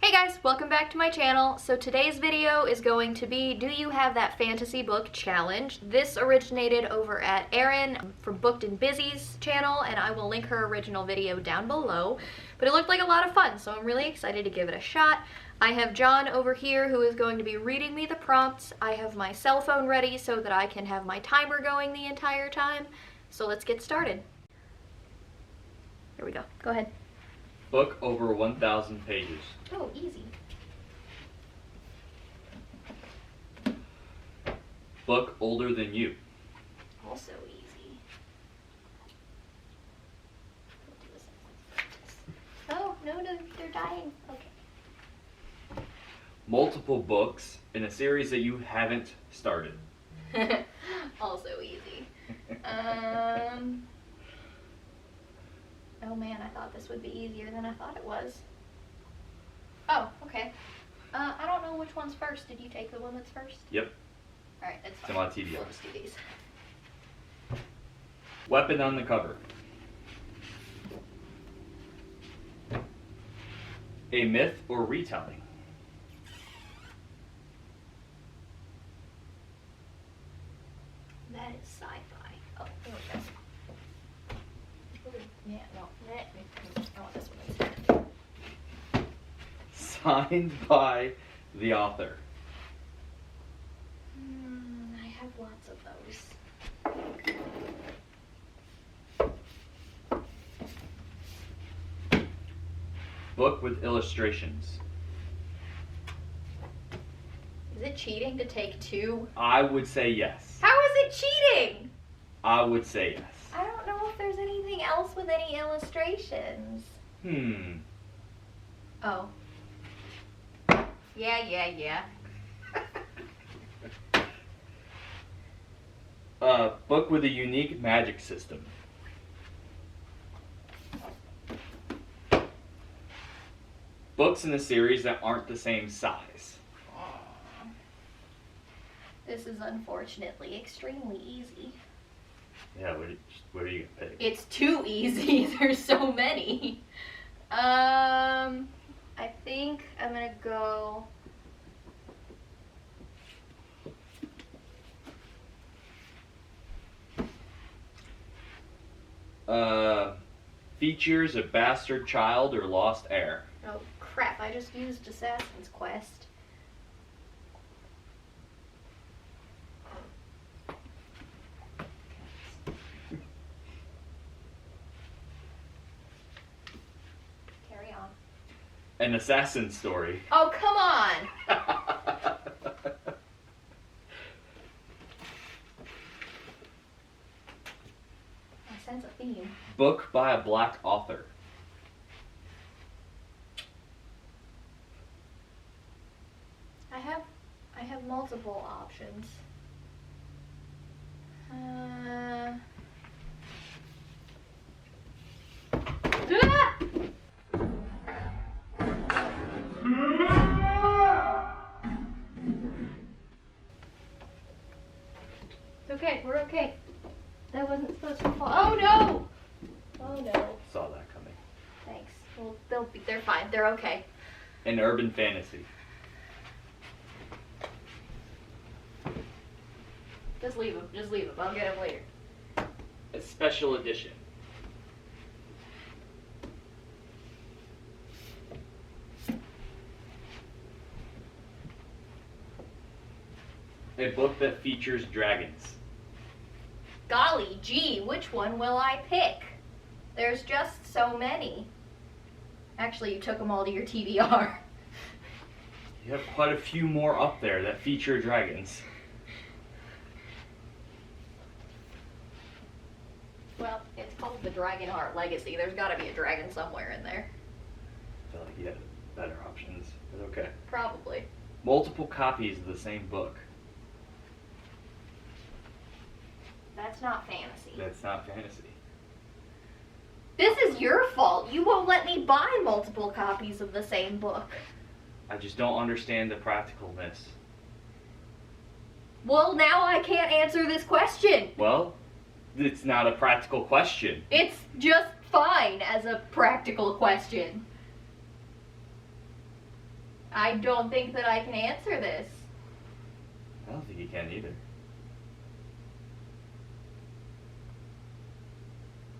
Hey guys, welcome back to my channel. So today's video is going to be Do You Have That Fantasy Book Challenge. This originated over at Erin from Booked and Busy's channel, and I will link her original video down below. But it looked like a lot of fun, so I'm really excited to give it a shot. I have John over here who is going to be reading me the prompts. I have my cell phone ready so that I can have my timer going the entire time. So let's get started. Here we go. Go ahead. Book over 1,000 pages. Oh, easy. Book older than you. Also easy. Oh, no, they're dying. Okay. Multiple books in a series that you haven't started. Also easy. Oh man, I thought this would be easier than I thought it was. Oh, okay. I don't know which one's first. Did you take the one that's first? Yep. Alright, that's fine. It's on my TBR. We'll just do these. Weapon on the cover. A myth or retelling. That is sci-fi. Oh, there we go. Yeah, no. I want this one instead. Signed by the author. I have lots of those. Book with illustrations. Is it cheating to take two? I would say yes. How is it cheating? I would say yes. I don't know if there's anything else with any illustrations. Oh. Yeah. Book with a unique magic system. Books in a series that aren't the same size. This is unfortunately extremely easy. Yeah, what are you gonna pick? It's too easy. There's so many. I think I'm gonna go. Features a bastard child or lost heir. Oh crap! I just used Assassin's Quest. Carry on. An assassin story. Oh come on! I sense a theme. Book by a black author. I have multiple options. It's okay, we're okay. That wasn't supposed to fall. Oh no! Oh no. Saw that coming. Thanks. Well, they're fine. They're okay. An urban fantasy. Just leave them. Just leave them. I'll get them later. A special edition. A book that features dragons. Golly gee, which one will I pick? There's just so many. Actually, you took them all to your TBR. You have quite a few more up there that feature dragons. Well, it's called the Dragonheart Legacy. There's gotta be a dragon somewhere in there. I feel like you had better options, but okay. Probably. Multiple copies of the same book. That's not fantasy. That's not fantasy. This is your fault. You won't let me buy multiple copies of the same book. I just don't understand the practicalness. Well, now I can't answer this question. Well, it's not a practical question. It's just fine as a practical question. I don't think that I can answer this. I don't think you can either.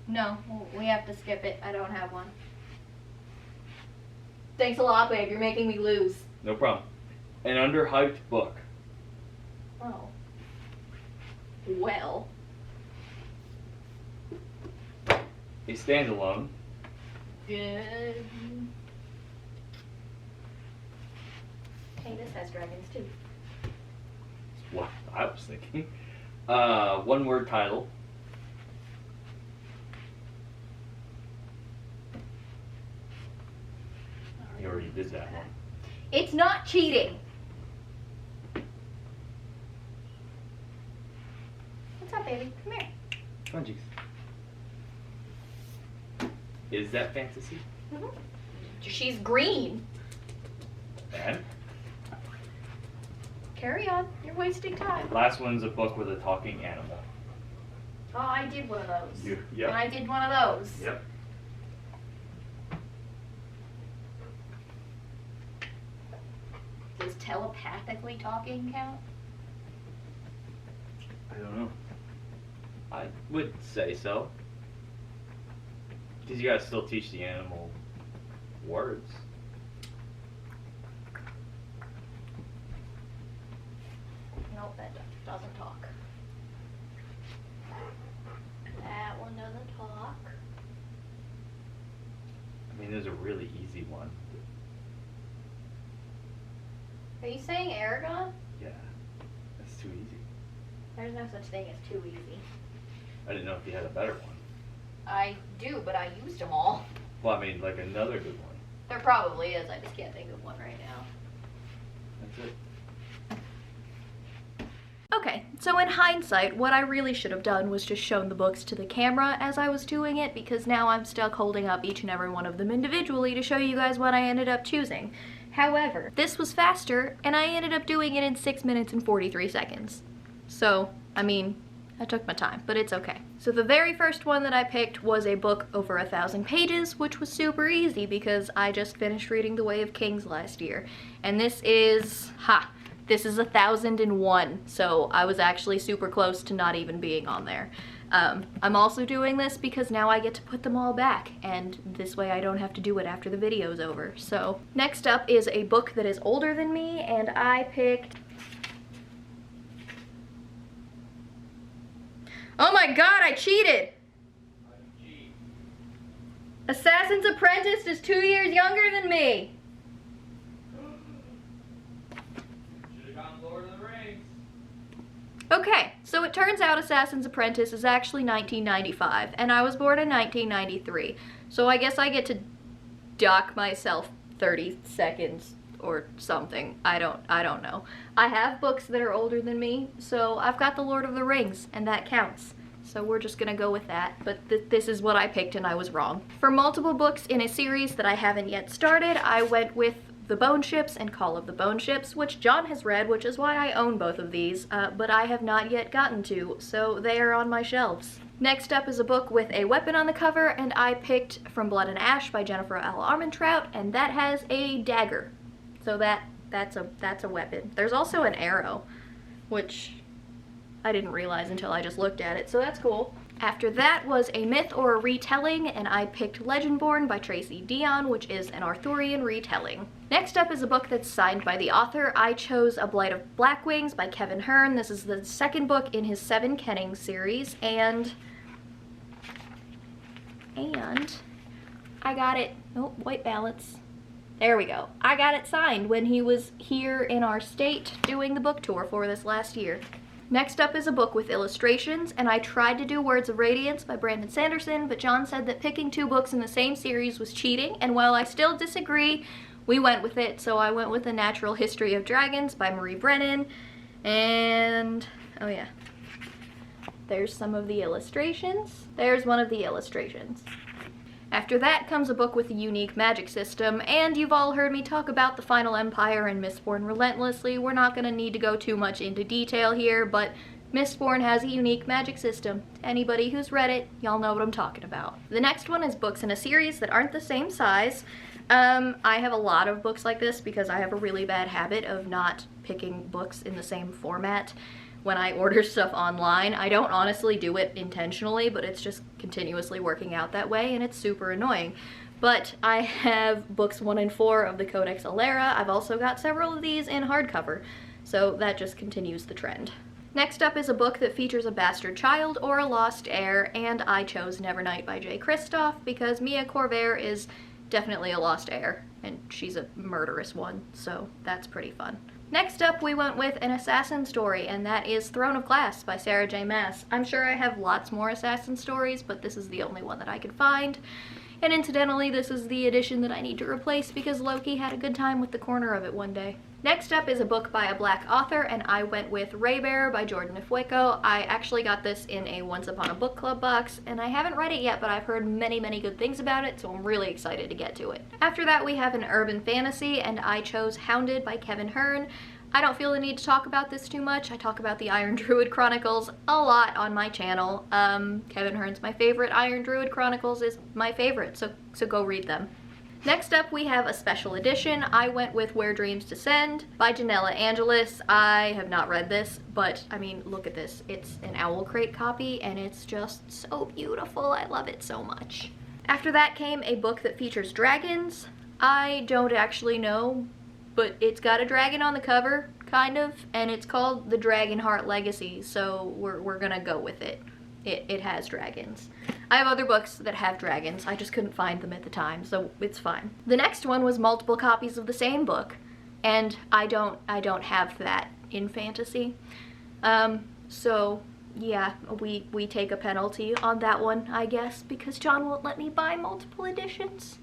No, we have to skip it. I don't have one. Thanks a lot, babe. You're making me lose. No problem. An underhyped book. Oh. Well. A standalone. Good. Hey, this has dragons too. What I was thinking. One word title. You already did that one. It's not cheating. What's up, baby? Come here. Fungies. Is that fantasy? Mm-hmm. She's green. And Carry on. You're wasting time. last one's a book with a talking animal. Oh, I did one of those. Yep. And I did one of those. Yep. Does telepathically talking count? I don't know. I would say so. Because you gotta still teach the animal words. Nope, that doesn't talk. That one doesn't talk. I mean, there's a really easy one. Are you saying Aragon? Yeah, that's too easy. There's no such thing as too easy. I didn't know if you had a better one. I do, but I used them all. Well, I mean, like another good one. There probably is, I just can't think of one right now. That's it. Okay, so in hindsight, what I really should have done was just shown the books to the camera as I was doing it, because now I'm stuck holding up each and every one of them individually to show you guys what I ended up choosing. However, this was faster, and I ended up doing it in 6 minutes and 43 seconds. So, I mean, I took my time, but it's okay. So the very first one that I picked was a book over 1,000 pages, which was super easy because I just finished reading The Way of Kings last year. And this is, this is 1001, so I was actually super close to not even being on there. I'm also doing this because now I get to put them all back, and this way I don't have to do it after the video's over. So next up is a book that is older than me, and I picked... Oh my god, I cheated! Assassin's Apprentice is 2 years younger than me! Okay, so it turns out Assassin's Apprentice is actually 1995, and I was born in 1993. So I guess I get to dock myself 30 seconds or something. I don't know. I have books that are older than me, so I've got The Lord of the Rings, and that counts. So we're just gonna go with that, but this is what I picked and I was wrong. For multiple books in a series that I haven't yet started, I went with The Bone Ships and Call of the Bone Ships, which John has read, which is why I own both of these, but I have not yet gotten to, so they are on my shelves. Next up is a book with a weapon on the cover, and I picked From Blood and Ash by Jennifer L. Armentrout, and that has a dagger. So that's a weapon. There's also an arrow, which I didn't realize until I just looked at it, so that's cool. After that was a myth or a retelling, and I picked Legendborn by Tracy Deonn, which is an Arthurian retelling. Next up is a book that's signed by the author. I chose A Blight of Blackwings by Kevin Hearn. This is the second book in his Seven Kenning series, and I got it, oh, white balance. There we go. I got it signed when he was here in our state doing the book tour for this last year. Next up is a book with illustrations, and I tried to do Words of Radiance by Brandon Sanderson, but John said that picking two books in the same series was cheating, and while I still disagree, we went with it, so I went with The Natural History of Dragons by Marie Brennan, and, oh yeah, there's some of the illustrations. There's one of the illustrations. After that comes a book with a unique magic system, and you've all heard me talk about The Final Empire and Mistborn relentlessly. We're not going to need to go too much into detail here, but Mistborn has a unique magic system. Anybody who's read it, y'all know what I'm talking about. The next one is books in a series that aren't the same size, I have a lot of books like this because I have a really bad habit of not picking books in the same format when I order stuff online. I don't honestly do it intentionally, but it's just continuously working out that way, and it's super annoying. But I have books 1 and 4 of the Codex Alera. I've also got several of these in hardcover, so that just continues the trend. Next up is a book that features a bastard child or a lost heir, and I chose Nevernight by Jay Kristoff because Mia Corvair is definitely a lost heir, and she's a murderous one, so that's pretty fun. Next up, we went with an assassin story, and that is Throne of Glass by Sarah J. Maas. I'm sure I have lots more assassin stories, but this is the only one that I could find. And incidentally, this is the edition that I need to replace because Loki had a good time with the corner of it one day. Next up is a book by a black author, and I went with Raybearer by Jordan Ifueko. I actually got this in a Once Upon a Book Club box, and I haven't read it yet, but I've heard many, many good things about it, so I'm really excited to get to it. After that, we have an urban fantasy, and I chose Hounded by Kevin Hearn. I don't feel the need to talk about this too much. I talk about the Iron Druid Chronicles a lot on my channel. Kevin Hearn's my favorite. Iron Druid Chronicles is my favorite, so go read them. Next up, we have a special edition. I went with Where Dreams Descend by Janella Angelis. I have not read this, but I mean, look at this. It's an Owl Crate copy, and it's just so beautiful. I love it so much. After that came a book that features dragons. I don't actually know, but it's got a dragon on the cover, kind of, and it's called The Dragonheart Legacy, so we're gonna go with it. It has dragons. I have other books that have dragons. I just couldn't find them at the time, so it's fine. The next one was multiple copies of the same book, and I don't have that in fantasy. So yeah, we take a penalty on that one, I guess, because John won't let me buy multiple editions.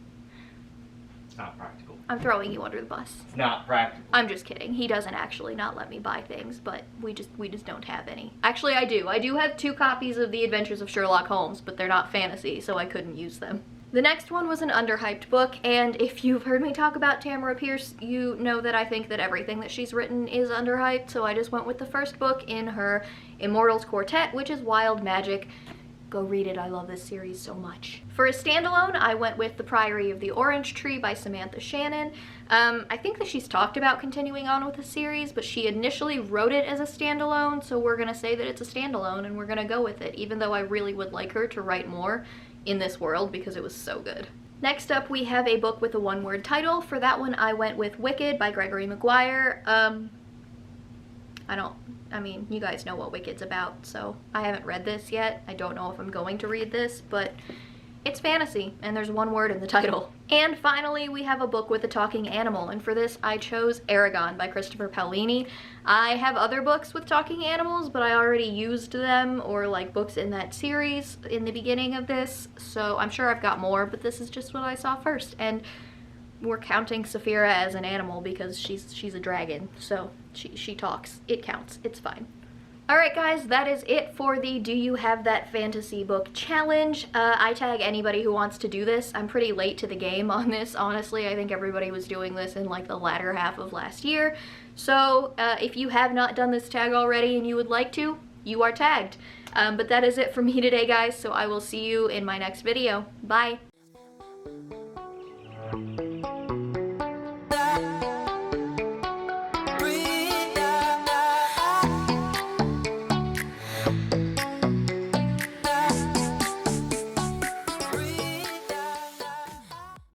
It's not practical. I'm throwing you under the bus. It's not practical. I'm just kidding. He doesn't actually not let me buy things, but we just don't have any. Actually, I do. I do have 2 copies of The Adventures of Sherlock Holmes, but they're not fantasy, so I couldn't use them. The next one was an underhyped book, and if you've heard me talk about Tamara Pierce, you know that I think that everything that she's written is underhyped, so I just went with the first book in her Immortals Quartet, which is Wild Magic. Go read it. I love this series so much. For a standalone, I went with The Priory of the Orange Tree by Samantha Shannon. I think that she's talked about continuing on with the series, but she initially wrote it as a standalone, so we're gonna say that it's a standalone and we're gonna go with it, even though I really would like her to write more in this world because it was so good. Next up, we have a book with a one-word title. For that one, I went with Wicked by Gregory Maguire. I mean, you guys know what Wicked's about, so I haven't read this yet. I don't know if I'm going to read this, but it's fantasy, and there's one word in the title. And finally, we have a book with a talking animal, and for this, I chose Eragon by Christopher Paolini. I have other books with talking animals, but I already used them, or like books in that series in the beginning of this, so I'm sure I've got more, but this is just what I saw first, and we're counting Saphira as an animal because she's a dragon, so she talks. It counts. It's fine. Alright guys, that is it for the Do You Have That Fantasy Book Challenge. I tag anybody who wants to do this. I'm pretty late to the game on this, honestly. I think everybody was doing this in like the latter half of last year. So if you have not done this tag already and you would like to, you are tagged. But that is it for me today, guys, so I will see you in my next video. Bye!